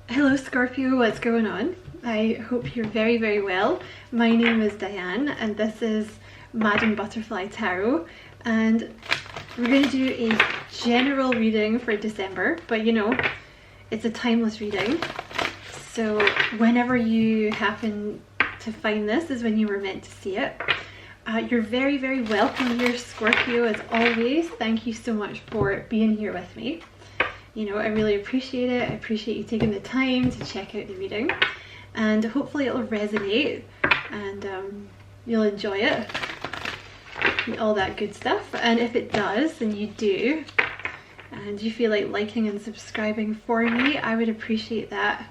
Hello Scorpio, what's going on? I hope you're very, very well. My name is Diane and this is Madam Butterfly Tarot, and we're going to do a general reading for December, but you know, it's a timeless reading. So whenever you happen to find this is when you were meant to see it. You're very, very welcome here, Scorpio, as always. Thank you so much for being here with me. You know, I really appreciate it. I appreciate you taking the time to check out the reading, and hopefully it'll resonate and you'll enjoy it and all that good stuff. And if it does, and you do, and you feel like liking and subscribing for me, I would appreciate that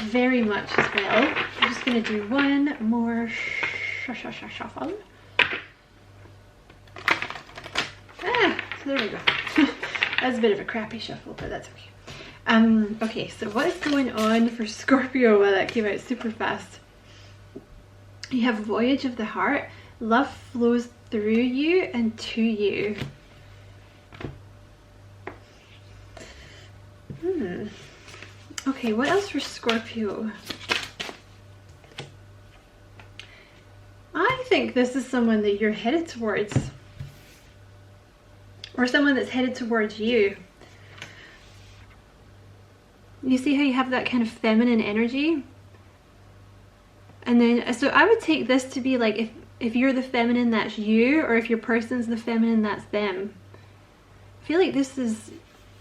very much as well. I'm just going to do one more shuffle. So there we go. That's a bit of a crappy shuffle, but that's okay. Okay, so what is going on for Scorpio? Well, that came out super fast. You have Voyage of the Heart. Love flows through you and to you. Okay, what else for Scorpio? I think this is someone that you're headed towards, or someone that's headed towards you. You see how you have that kind of feminine energy? And then, so I would take this to be like, if you're the feminine, that's you, or if your person's the feminine, that's them. I feel like this is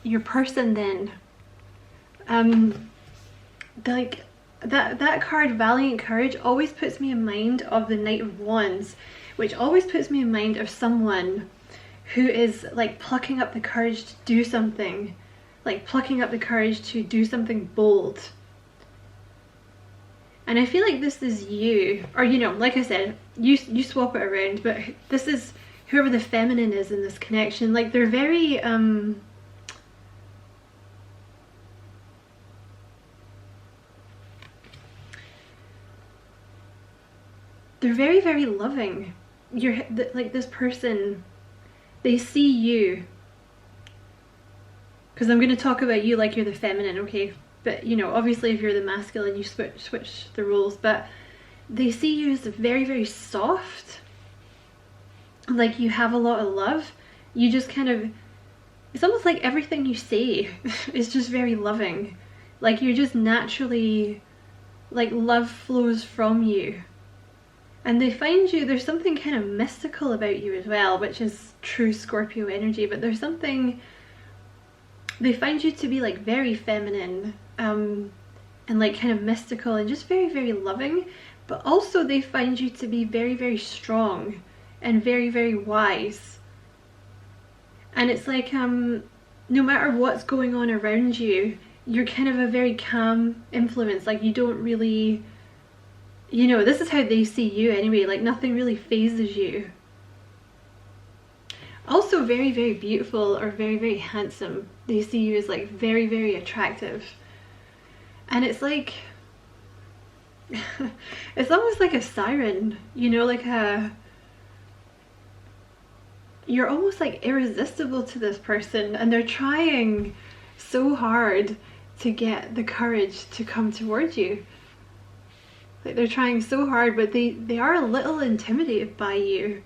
your person then. Like that card, Valiant Courage, always puts me in mind of the Knight of Wands, which always puts me in mind of someone who is like plucking up the courage to do something, like plucking up the courage to do something bold. And I feel like this is you, or you know, like I said, you swap it around, but this is whoever the feminine is in this connection. Like they're very very, very loving. You're like, this person, they see you, because I'm going to talk about you like you're the feminine, okay? But you know, obviously if you're the masculine, you switch the roles, but they see you as very, very soft. Like you have a lot of love. You just kind of, it's almost like everything you say is just very loving. Like you're just naturally, like love flows from you. And they find you, there's something kind of mystical about you as well, which is true Scorpio energy, but there's something, they find you to be like very feminine, and like kind of mystical and just very, very loving, but also they find you to be very, very strong and very, very wise. And it's like, no matter what's going on around you, you're kind of a very calm influence. Like you don't really, you know, this is how they see you anyway, like nothing really phases you. Also very, very beautiful, or very, very handsome. They see you as like very, very attractive. And it's like, it's almost like a siren, you know, like you're almost like irresistible to this person, and they're trying so hard to get the courage to come towards you. Like they're trying so hard, but they are a little intimidated by you.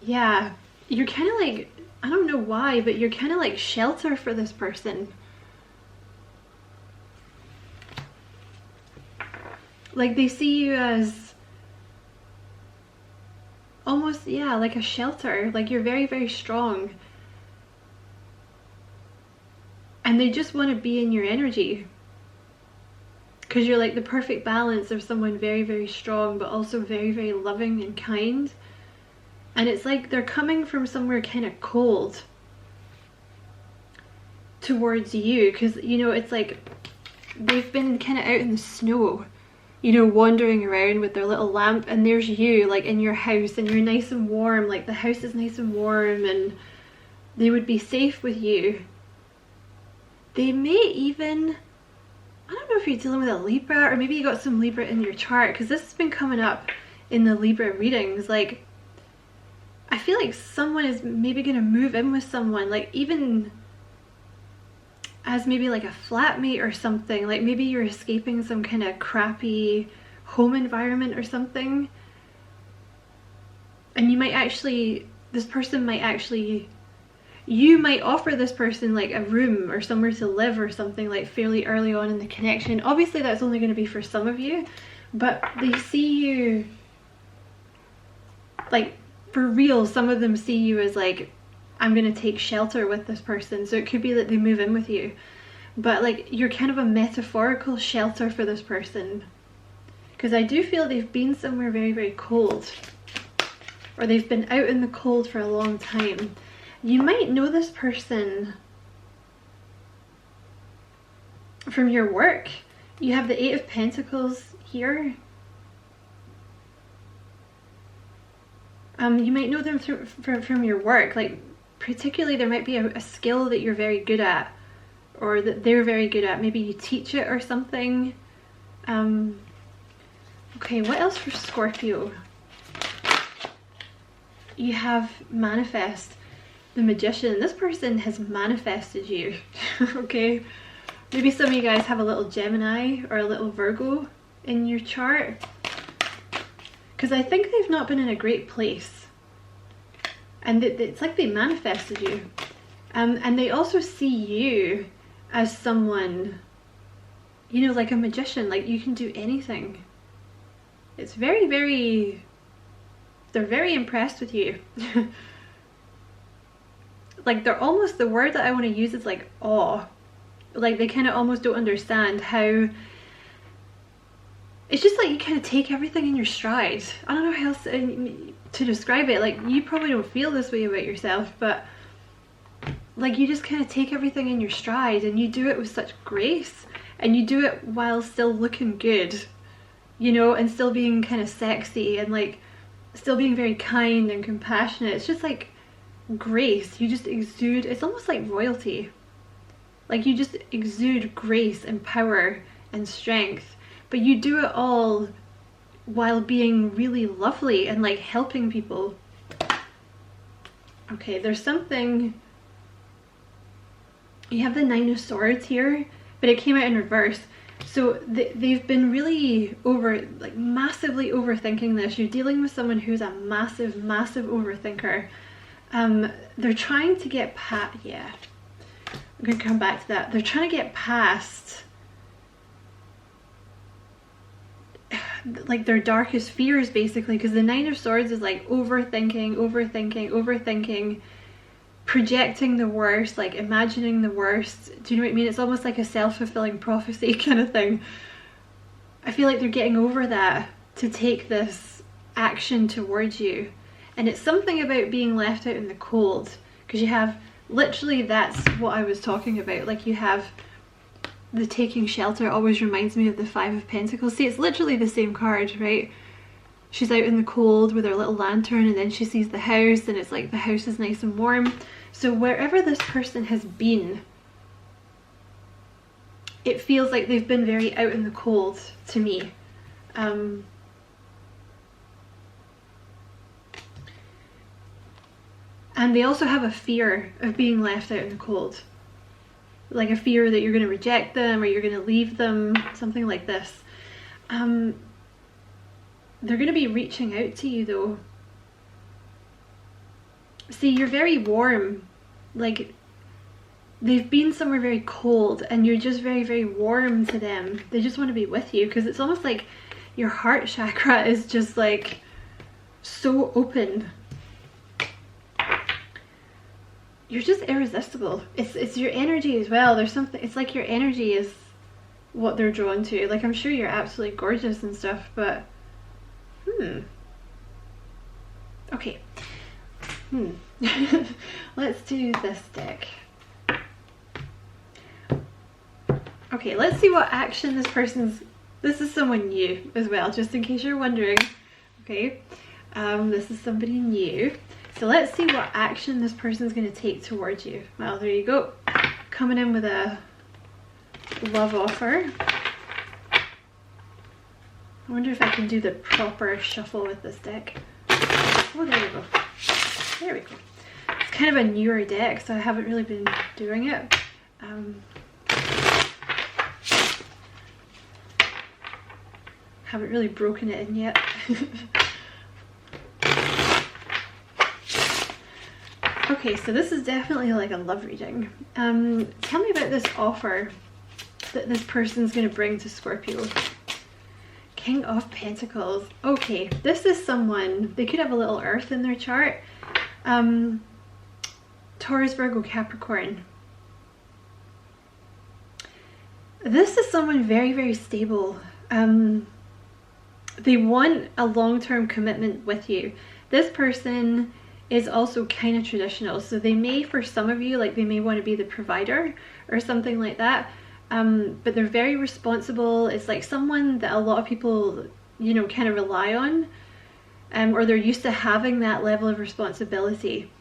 Yeah, you're kind of like, I don't know why, but you're kind of like shelter for this person. Like they see you as almost, yeah, like a shelter. Like you're very, very strong. And they just want to be in your energy. Because you're like the perfect balance of someone very, very strong, but also very, very loving and kind. And it's like they're coming from somewhere kind of cold towards you. Because, you know, it's like they've been kind of out in the snow, you know, wandering around with their little lamp. And there's you, like in your house, and you're nice and warm. Like the house is nice and warm, and they would be safe with you. They may even, I don't know if you're dealing with a Libra, or maybe you got some Libra in your chart, because this has been coming up in the Libra readings. Like I feel like someone is maybe going to move in with someone, like even as maybe like a flatmate or something. Like maybe you're escaping some kind of crappy home environment or something, and you might actually, this person might actually, you might offer this person like a room or somewhere to live or something, like fairly early on in the connection. Obviously that's only going to be for some of you, but they see you like for real. Some of them see you as like, I'm going to take shelter with this person. So it could be that they move in with you, but like you're kind of a metaphorical shelter for this person, because I do feel they've been somewhere very, very cold, or they've been out in the cold for a long time. You might know this person from your work. You have the Eight of Pentacles here. You might know them from your work. Like particularly there might be a skill that you're very good at, or that they're very good at. Maybe you teach it or something. Okay, what else for Scorpio? You have manifest. The Magician. This person has manifested you. Okay, maybe some of you guys have a little Gemini or a little Virgo in your chart, because I think they've not been in a great place, and it's like they manifested you, and they also see you as someone, you know, like a magician, like you can do anything. It's very, very, they're very impressed with you. Like they're almost, the word that I want to use is like awe. Like they kind of almost don't understand how, it's just like you kind of take everything in your stride. I don't know how else to describe it. Like you probably don't feel this way about yourself, but like you just kind of take everything in your stride, and you do it with such grace, and you do it while still looking good, you know, and still being kind of sexy, and like still being very kind and compassionate. It's just like grace. You just exude, it's almost like royalty. Like you just exude grace and power and strength, but you do it all while being really lovely and like helping people. Okay, there's something, you have the Nine of Swords here, but it came out in reverse. So they've been really like massively overthinking this. You're dealing with someone who's a massive, massive overthinker. They're trying to get past, yeah, I'm gonna come back to that. They're trying to get past like their darkest fears, basically, because the Nine of Swords is like overthinking, overthinking, overthinking, projecting the worst, like imagining the worst. Do you know what I mean? It's almost like a self-fulfilling prophecy kind of thing. I feel like they're getting over that to take this action towards you. And it's something about being left out in the cold, because you have, literally that's what I was talking about. Like you have the taking shelter, always reminds me of the Five of Pentacles. See, it's literally the same card, right? She's out in the cold with her little lantern, and then she sees the house, and it's like the house is nice and warm. So wherever this person has been, it feels like they've been very out in the cold to me. And they also have a fear of being left out in the cold. Like a fear that you're going to reject them, or you're going to leave them, something like this. They're going to be reaching out to you though. See, you're very warm. Like they've been somewhere very cold, and you're just very, very warm to them. They just want to be with you, because it's almost like your heart chakra is just like so open. You're just irresistible. It's your energy as well. There's something, it's like your energy is what they're drawn to. Like I'm sure you're absolutely gorgeous and stuff, but okay. Let's do this deck. Okay, let's see what action this person's, this is someone new as well, just in case you're wondering. Okay, this is somebody new. So let's see what action this person's going to take towards you. Well, there you go. Coming in with a love offer. I wonder if I can do the proper shuffle with this deck. Oh, there we go. There we go. It's kind of a newer deck, so I haven't really been doing it. haven't really broken it in yet. Okay, so this is definitely like a love reading. Tell me about this offer that this person's going to bring to Scorpio. King of Pentacles. Okay, this is someone, they could have a little earth in their chart. Taurus, Virgo, Capricorn. This is someone very, very stable. They want a long-term commitment with you. This person is also kind of traditional, so they may, for some of you, like they may want to be the provider or something like that, but they're very responsible. It's like someone that a lot of people, you know, kind of rely on, or they're used to having that level of responsibility.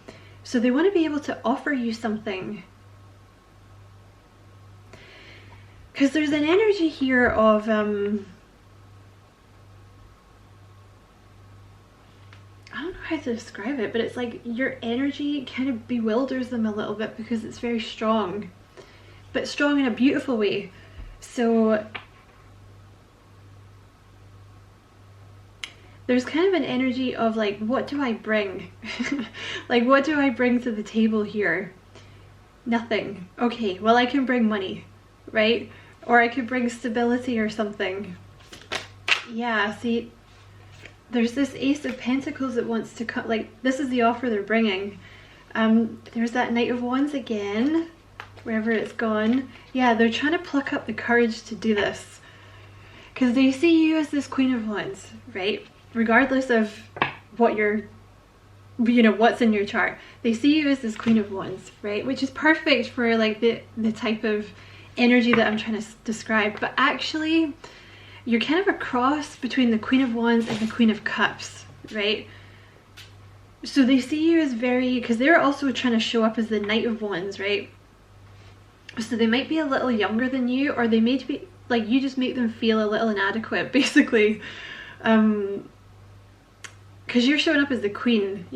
So they want to be able to offer you something, because there's an energy here of I don't know how to describe it, but it's like your energy kind of bewilders them a little bit because it's very strong, but strong in a beautiful way. So there's kind of an energy of like, what do I bring? Like, what do I bring to the table here? Nothing. Okay, well, I can bring money, right? Or I could bring stability or something. Yeah, see, there's this Ace of Pentacles that wants to come, like, this is the offer they're bringing. There's that Knight of Wands again, wherever it's gone. Yeah, they're trying to pluck up the courage to do this, because they see you as this Queen of Wands, right? Regardless of what you're, you know, what's in your chart, they see you as this Queen of Wands, right? Which is perfect for like the type of energy that I'm trying to describe. But actually, you're kind of a cross between the Queen of Wands and the Queen of Cups, right? So they see you as very, because they're also trying to show up as the Knight of Wands, right? So they might be a little younger than you, or they may be like, you just make them feel a little inadequate, basically. Because you're showing up as the queen,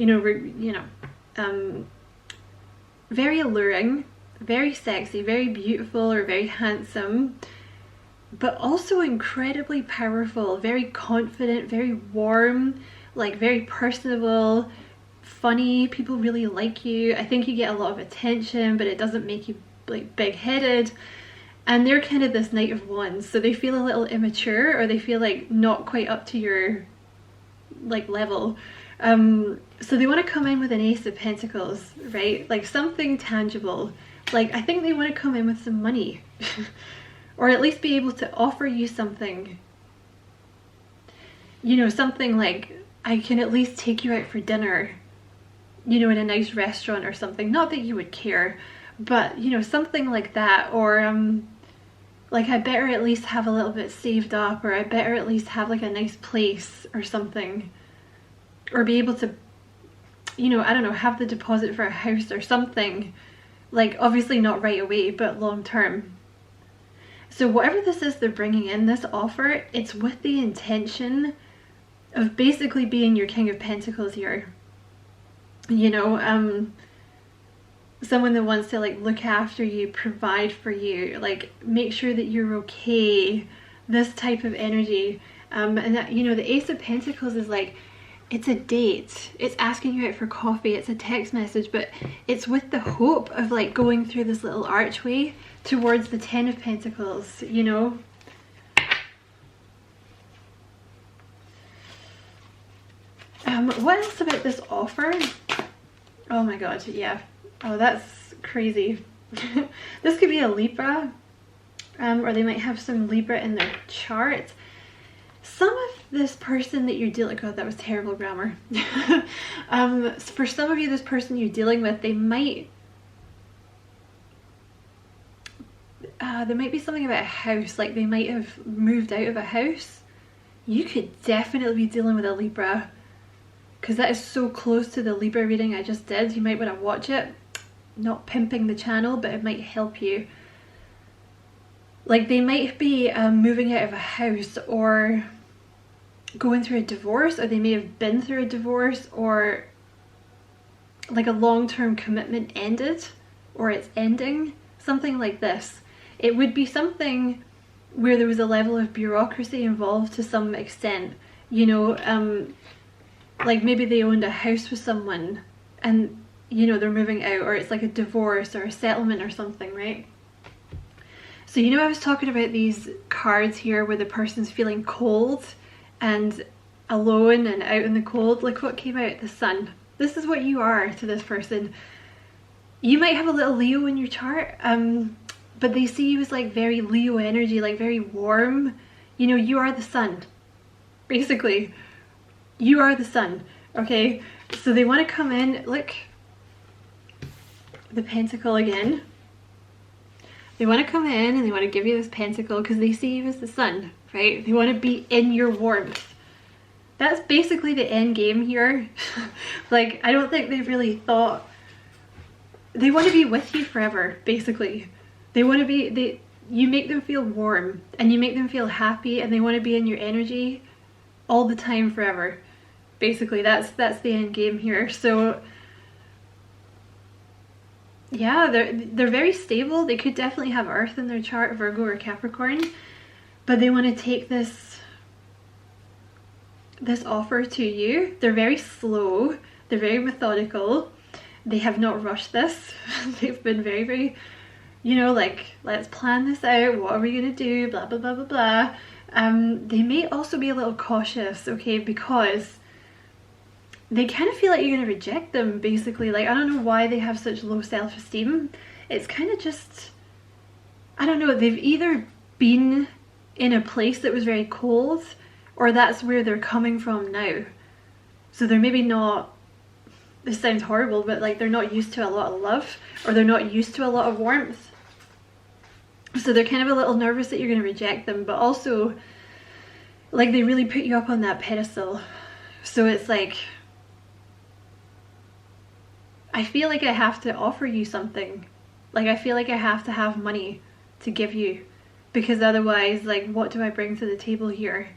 very alluring, very sexy, very beautiful, or very handsome, but also incredibly powerful, very confident, very warm, like very personable, funny. People really like you. I think you get a lot of attention, but it doesn't make you like big-headed. And they're kind of this Knight of Wands, so they feel a little immature, or they feel like not quite up to your like level. So they want to come in with an Ace of Pentacles, right? Like something tangible. Like, I think they want to come in with some money or at least be able to offer you something, you know, something like, I can at least take you out for dinner, you know, in a nice restaurant or something. Not that you would care, but you know, something like that. Or like, I better at least have a little bit saved up, or I better at least have like a nice place or something, or be able to, you know, I don't know, have the deposit for a house or something. Like, obviously not right away, but long term. So whatever this is they're bringing in, this offer, it's with the intention of basically being your King of Pentacles here. You know, someone that wants to like look after you, provide for you, like make sure that you're okay, this type of energy. And that, you know, the Ace of Pentacles is like, it's a date, it's asking you out for coffee, it's a text message, but it's with the hope of like going through this little archway towards the Ten of Pentacles, you know. What else about this offer? Oh my god, yeah. Oh, that's crazy. This could be a Libra, or they might have some Libra in their chart. Some of this person that you're dealing with, God, that was terrible grammar. For some of you, this person you're dealing with, they might, there might be something about a house, like they might have moved out of a house. You could definitely be dealing with a Libra, because that is so close to the Libra reading I just did. You might want to watch it. Not pimping the channel, but it might help you. Like, they might be moving out of a house, or going through a divorce, or they may have been through a divorce, or like a long-term commitment ended, or it's ending, something like this. It would be something where there was a level of bureaucracy involved to some extent, you know, like maybe they owned a house with someone and, you know, they're moving out, or it's like a divorce or a settlement or something, right? So, you know, I was talking about these cards here where the person's feeling cold and alone and out in the cold. Look what came out, the Sun. This is what you are to this person. You might have a little Leo in your chart, but they see you as like very Leo energy, like very warm. You know, you are the Sun. Basically, you are the Sun, okay? So they want to come in, look, the Pentacle again. They want to come in and they want to give you this Pentacle because they see you as the Sun, right? They want to be in your warmth. That's basically the end game here. Like, I don't think they've really thought. They want to be with you forever, basically. They want to be, you make them feel warm and you make them feel happy, and they want to be in your energy all the time forever. Basically, that's the end game here. So yeah, they're very stable. They could definitely have Earth in their chart, Virgo or Capricorn, but they want to take this offer to you. They're very slow. They're very methodical. They have not rushed this. They've been very, very, you know, like, let's plan this out. What are we gonna do? Blah blah blah blah blah. They may also be a little cautious, okay, because they kind of feel like you're going to reject them, basically. Like, I don't know why they have such low self-esteem. It's kind of just, I don't know, they've either been in a place that was very cold, or that's where they're coming from now. So they're maybe not, this sounds horrible, but like they're not used to a lot of love, or they're not used to a lot of warmth. So they're kind of a little nervous that you're going to reject them, but also, like, they really put you up on that pedestal. So it's like, I feel like I have to offer you something. Like, I feel like I have to have money to give you, because otherwise, like, what do I bring to the table here?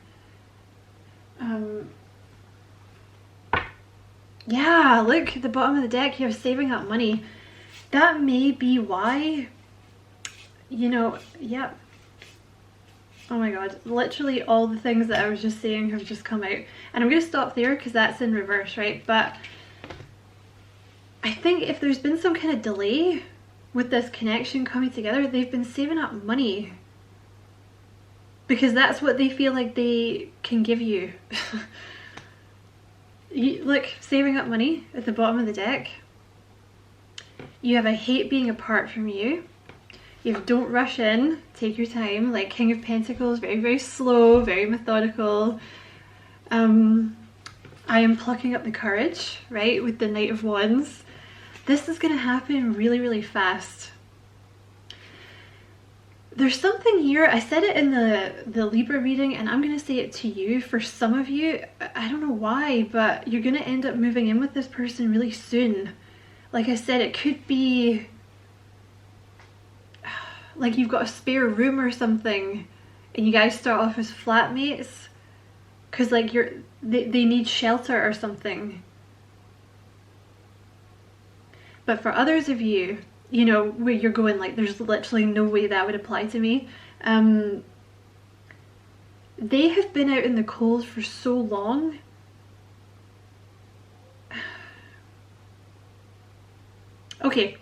Yeah, look at the bottom of the deck, you're saving up money. That may be why, you know, yeah. Oh my god, literally all the things that I was just saying have just come out. And I'm going to stop there because that's in reverse, right? But I think if there's been some kind of delay with this connection coming together, they've been saving up money. Because that's what they feel like they can give you. Look, saving up money at the bottom of the deck. You have I hate being apart from you. You have don't rush in, take your time. Like King of Pentacles, very, very slow, very methodical. I am plucking up the courage, right, with the Knight of Wands. This is going to happen really, really fast. There's something here, I said it in the Libra reading, and I'm going to say it to you. For some of you, I don't know why, but you're going to end up moving in with this person really soon. Like I said, it could be like you've got a spare room or something, and you guys start off as flatmates, because like they need shelter or something. But for others of you, you know, where you're going like, there's literally no way that would apply to me. They have been out in the cold for so long. Okay,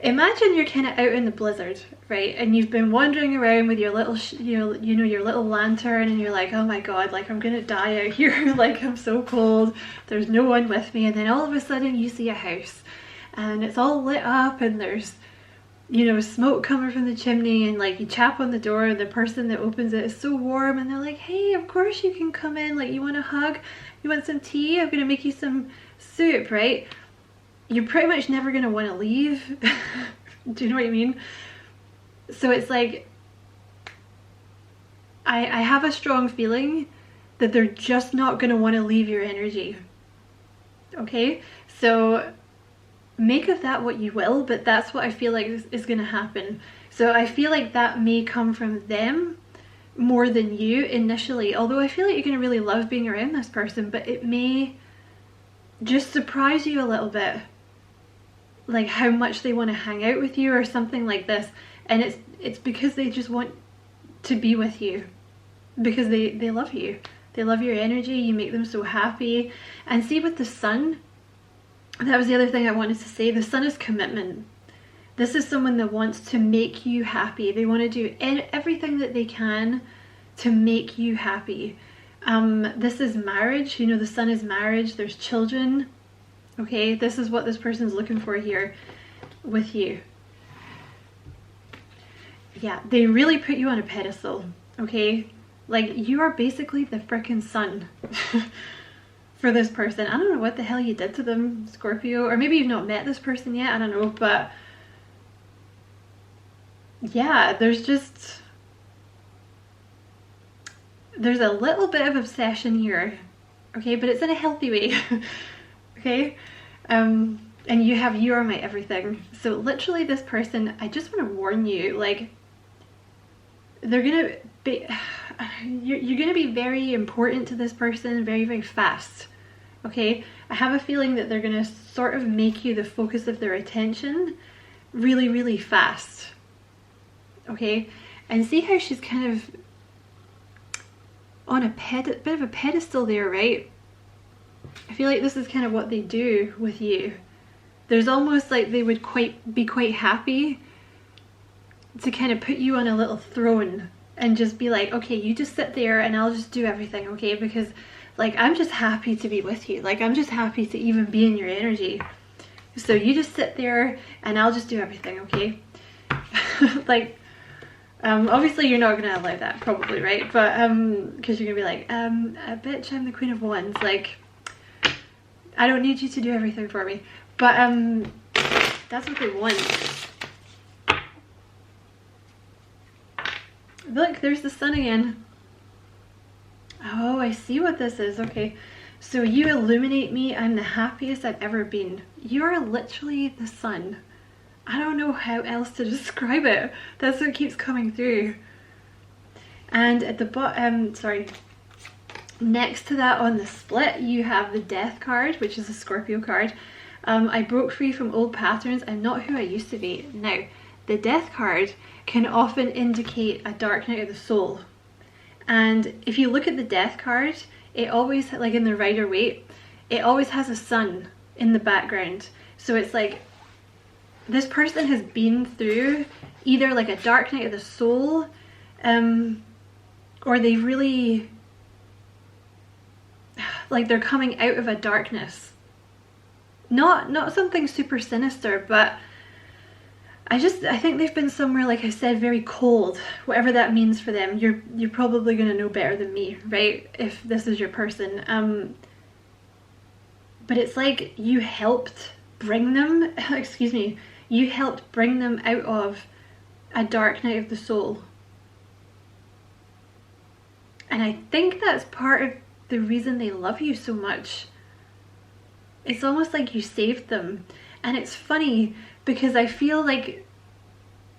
imagine you're kind of out in the blizzard, right? And you've been wandering around with your little, you know, your little lantern, and you're like, oh my god, like I'm gonna die out here. Like I'm so cold. There's no one with me. And then all of a sudden you see a house. And it's all lit up, and there's, you know, smoke coming from the chimney, and like you tap on the door, and the person that opens it is so warm, and they're like, hey, of course you can come in, like you want a hug, you want some tea, I'm gonna make you some soup, right? You're pretty much never gonna want to leave. Do you know what I mean? So it's like, I have a strong feeling that they're just not gonna want to leave your energy. Okay, so make of that what you will, but that's what I feel like is going to happen. So I feel like that may come from them more than you initially, although I feel like you're going to really love being around this person, but it may just surprise you a little bit, like how much they want to hang out with you or something like this. And it's because they just want to be with you because they love you. They love your energy. You make them so happy. And see, with the sun, that was the other thing I wanted to say. The sun is commitment. This is someone that wants to make you happy. They want to do everything that they can to make you happy. This is marriage. You know, the sun is marriage. There's children. Okay, this is what this person's looking for here with you. Yeah, they really put you on a pedestal. Okay, like you are basically the frickin' sun for this person. I don't know what the hell you did to them, Scorpio, or maybe you've not met this person yet. I don't know, but yeah, there's a little bit of obsession here, okay, but it's in a healthy way. Okay, and you are my everything. So literally this person, I just want to warn you, like, they're gonna be, you're gonna be very important to this person very, very fast. Okay, I have a feeling that they're gonna sort of make you the focus of their attention really, really fast. Okay, and see how she's kind of on a bit of a pedestal there, right? I feel like this is kind of what they do with you. There's almost like they would be quite happy to kind of put you on a little throne and just be like, okay, you just sit there and I'll just do everything, okay? Because like, I'm just happy to be with you. Like, I'm just happy to even be in your energy. So you just sit there and I'll just do everything, okay? Like, obviously you're not gonna allow that, probably, right? But because you're gonna be like, bitch, I'm the Queen of Wands. Like, I don't need you to do everything for me. But that's what they want. Look, there's the sun again. Oh, I see what this is. Okay, so you illuminate me. I'm the happiest I've ever been. You are literally the sun. I don't know how else to describe it. That's what keeps coming through. And at the bottom, sorry, next to that on the split, you have the Death card, which is a Scorpio card. I broke free from old patterns. I'm not who I used to be. Now, the Death card can often indicate a dark night of the soul. And if you look at the Death card, it always, like in the Rider-Waite, it always has a sun in the background. So it's like, this person has been through either like a dark night of the soul, or they really, like they're coming out of a darkness. Not something super sinister, but I think they've been somewhere, like I said, very cold, whatever that means for them. You're probably gonna know better than me, right? If this is your person. But it's like you helped bring them, excuse me, you helped bring them out of a dark night of the soul. And I think that's part of the reason they love you so much. It's almost like you saved them. And it's funny because I feel like,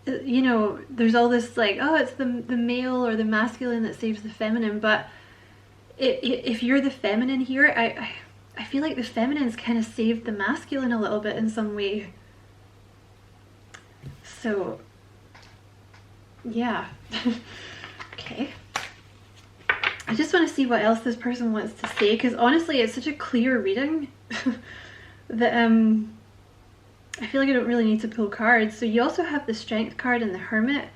you know, there's all this like, oh, it's the male or the masculine that saves the feminine. But if you're the feminine here, I feel like the feminine's kind of saved the masculine a little bit in some way. So, yeah. Okay. I just want to see what else this person wants to say, because honestly, it's such a clear reading that I feel like I don't really need to pull cards. So you also have the Strength card and the Hermit.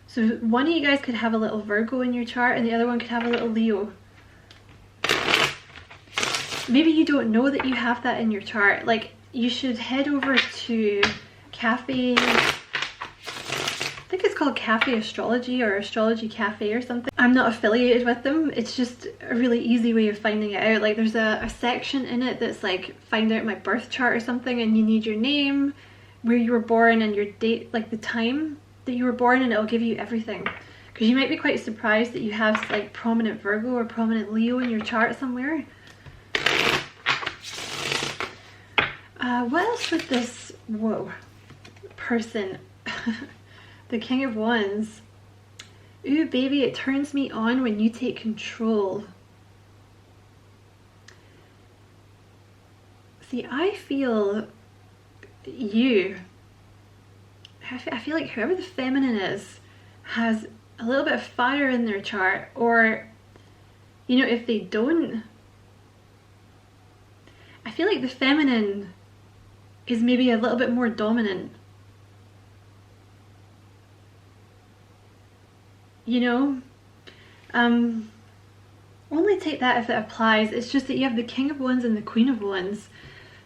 So one of you guys could have a little Virgo in your chart and the other one could have a little Leo. Maybe you don't know that you have that in your chart. Like, you should head over to Cafe, I think it's called Cafe Astrology or Astrology Cafe or something. I'm not affiliated with them. It's just a really easy way of finding it out. Like, there's a section in it that's like, find out my birth chart or something, and you need your name, where you were born, and your date, like the time that you were born, and it'll give you everything. Because you might be quite surprised that you have like prominent Virgo or prominent Leo in your chart somewhere. What else with this, whoa, person? The King of Wands. Ooh, baby, it turns me on when you take control. See, I feel you, I feel like whoever the feminine is has a little bit of fire in their chart, or, you know, if they don't, I feel like the feminine is maybe a little bit more dominant. You know? Only take that if it applies. It's just that you have the King of Wands and the Queen of Wands.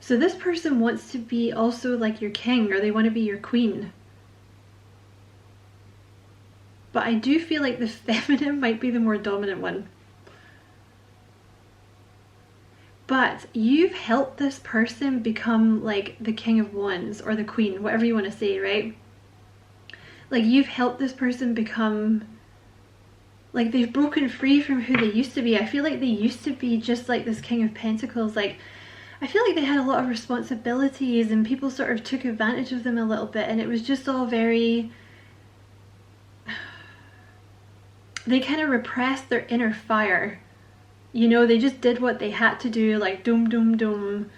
So this person wants to be also like your king, or they want to be your queen. But I do feel like the feminine might be the more dominant one. But you've helped this person become like the King of Wands or the Queen, whatever you want to say, right? Like you've helped this person become, like they've broken free from who they used to be. I feel like they used to be just like this King of Pentacles. Like I feel like they had a lot of responsibilities and people sort of took advantage of them a little bit, and it was just all very, they kind of repressed their inner fire. You know, they just did what they had to do, like doom, doom, doom.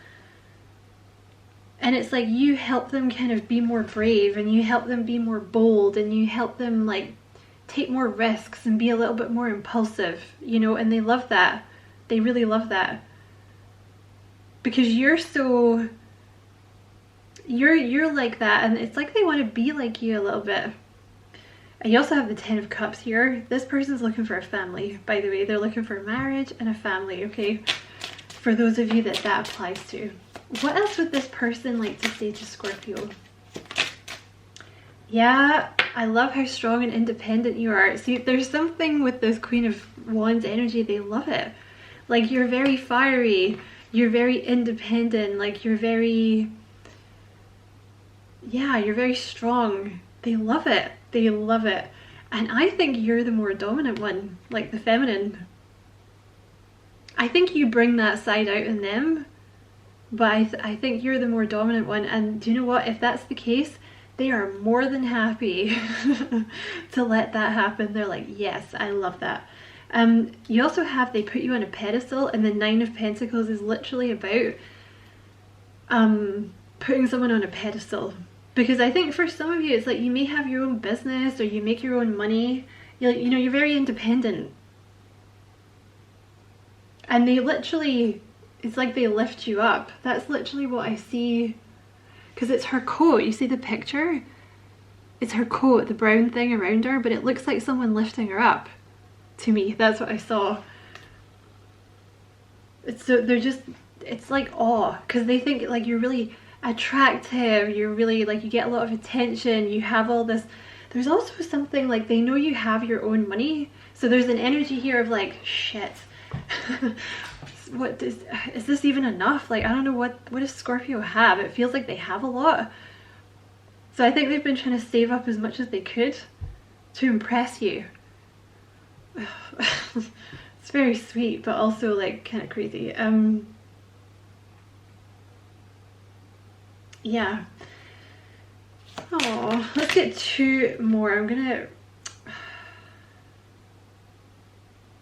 And it's like you help them kind of be more brave, and you help them be more bold, and you help them like take more risks and be a little bit more impulsive, you know, and they love that. They really love that. Because you're so, you're like that, and it's like they want to be like you a little bit. And you also have the Ten of Cups here. This person's looking for a family, by the way. They're looking for marriage and a family, okay? For those of you that that applies to. What else would this person like to say to Scorpio? Yeah, I love how strong and independent you are. See, there's something with this Queen of Wands energy. They love it. Like, you're very fiery. You're very independent. Like, you're very... yeah, you're very strong. They love it. They love it. And I think you're the more dominant one, like the feminine. I think you bring that side out in them, but I think you're the more dominant one. And do you know what? If that's the case, they are more than happy to let that happen. They're like, yes, I love that. You also have, they put you on a pedestal, and the Nine of Pentacles is literally about putting someone on a pedestal. Because I think for some of you, it's like you may have your own business, or you make your own money. You know, you're very independent. And they literally, it's like they lift you up. That's literally what I see. Because it's her coat. You see the picture? It's her coat, the brown thing around her, but it looks like someone lifting her up. To me, that's what I saw. It's so, they're just, it's like awe. Because they think like you're really attractive, you're really like, you get a lot of attention, you have all this. There's also something like they know you have your own money, so there's an energy here of like, shit, what is this even enough? Like, I don't know, what does Scorpio have? It feels like they have a lot. So I think they've been trying to save up as much as they could to impress you. It's very sweet, but also like kind of crazy. Yeah. Oh, let's get two more.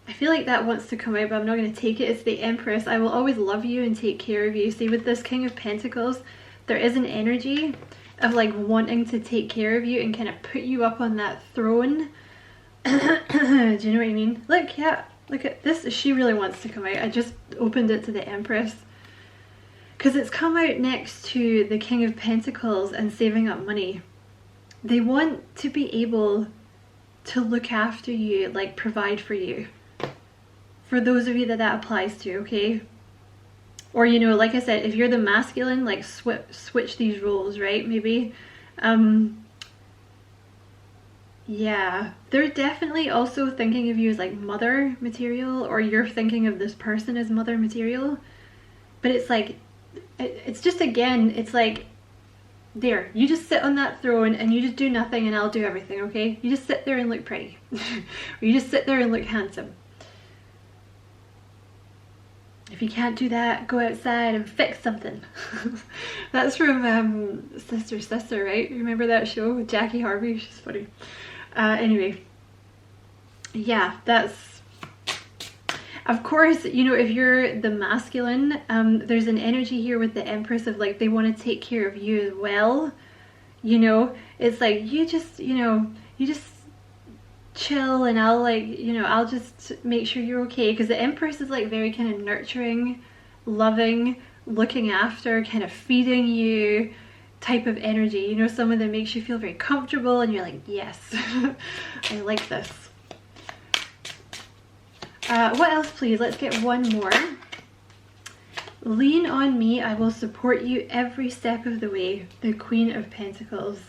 I feel like that wants to come out, but I'm not going to take it. It's the Empress. I will always love you and take care of you. See, with this King of Pentacles, there is an energy of like wanting to take care of you and kind of put you up on that throne. Do you know what I mean? Look, yeah, look at this. She really wants to come out. I just opened it to the Empress. Because it's come out next to the King of Pentacles and saving up money. They want to be able to look after you, like provide for you. For those of you that that applies to, okay? Or, you know, like I said, if you're the masculine, like switch these roles, right? Maybe. Yeah, they're definitely also thinking of you as like mother material, or you're thinking of this person as mother material. But it's like, it's just, again, it's like, there, you just sit on that throne and you just do nothing and I'll do everything, okay? You just sit there and look pretty. Or you just sit there and look handsome. If you can't do that, go outside and fix something. That's from Sister, right? Remember that show with Jackie Harvey? She's funny. Anyway, yeah, that's... Of course, you know, if you're the masculine, there's an energy here with the Empress of like, they want to take care of you as well. You know, it's like, you just, you know, you just chill, and I'll like, you know, I'll just make sure you're okay. Because the Empress is like very kind of nurturing, loving, looking after, kind of feeding you type of energy. You know, someone that makes you feel very comfortable and you're like, yes, I like this. What else, please? Let's get one more. Lean on me, I will support you every step of the way. The Queen of Pentacles.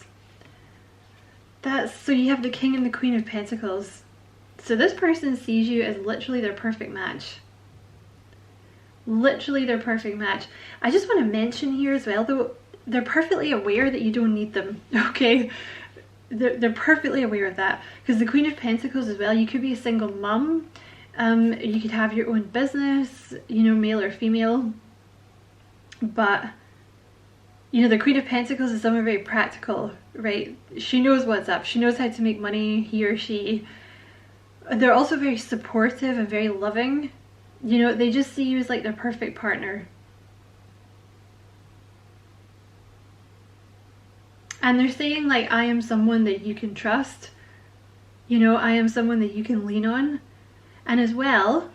That's, so you have the King and the Queen of Pentacles. So this person sees you as literally their perfect match. Literally their perfect match. I just want to mention here as well, though, they're perfectly aware that you don't need them, okay? They're perfectly aware of that. Because the Queen of Pentacles as well, you could be a single mum. You could have your own business, you know, male or female. But, you know, the Queen of Pentacles is someone very practical, right? She knows what's up. She knows how to make money, he or she. They're also very supportive and very loving. You know, they just see you as like their perfect partner. And they're saying like, I am someone that you can trust. You know, I am someone that you can lean on. And as well,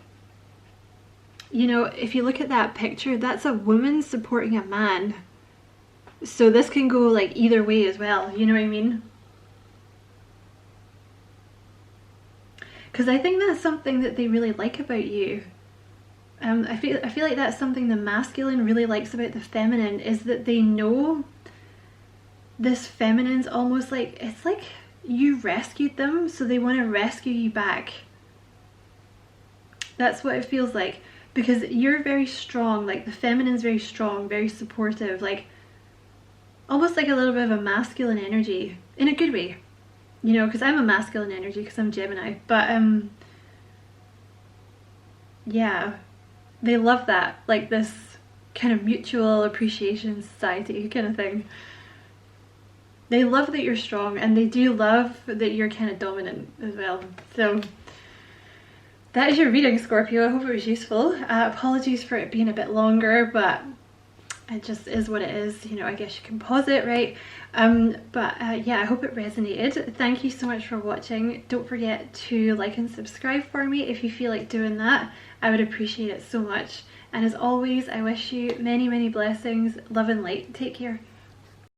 you know, if you look at that picture, that's a woman supporting a man. So this can go like either way as well, you know what I mean? Because I think that's something that they really like about you. I feel like that's something the masculine really likes about the feminine, is that they know this feminine's almost like, it's like you rescued them, so they want to rescue you back. That's what it feels like, because you're very strong, like the feminine's very strong, very supportive, like almost like a little bit of a masculine energy, in a good way, you know, because I'm a masculine energy because I'm Gemini, but yeah, they love that, like this kind of mutual appreciation society kind of thing. They love that you're strong, and they do love that you're kind of dominant as well. So that is your reading, Scorpio. I hope it was useful. Apologies for it being a bit longer, but it just is what it is. You know, I guess you can pause it, right? Yeah, I hope it resonated. Thank you so much for watching. Don't forget to like and subscribe for me if you feel like doing that. I would appreciate it so much. And as always, I wish you many, many blessings, love and light. Take care.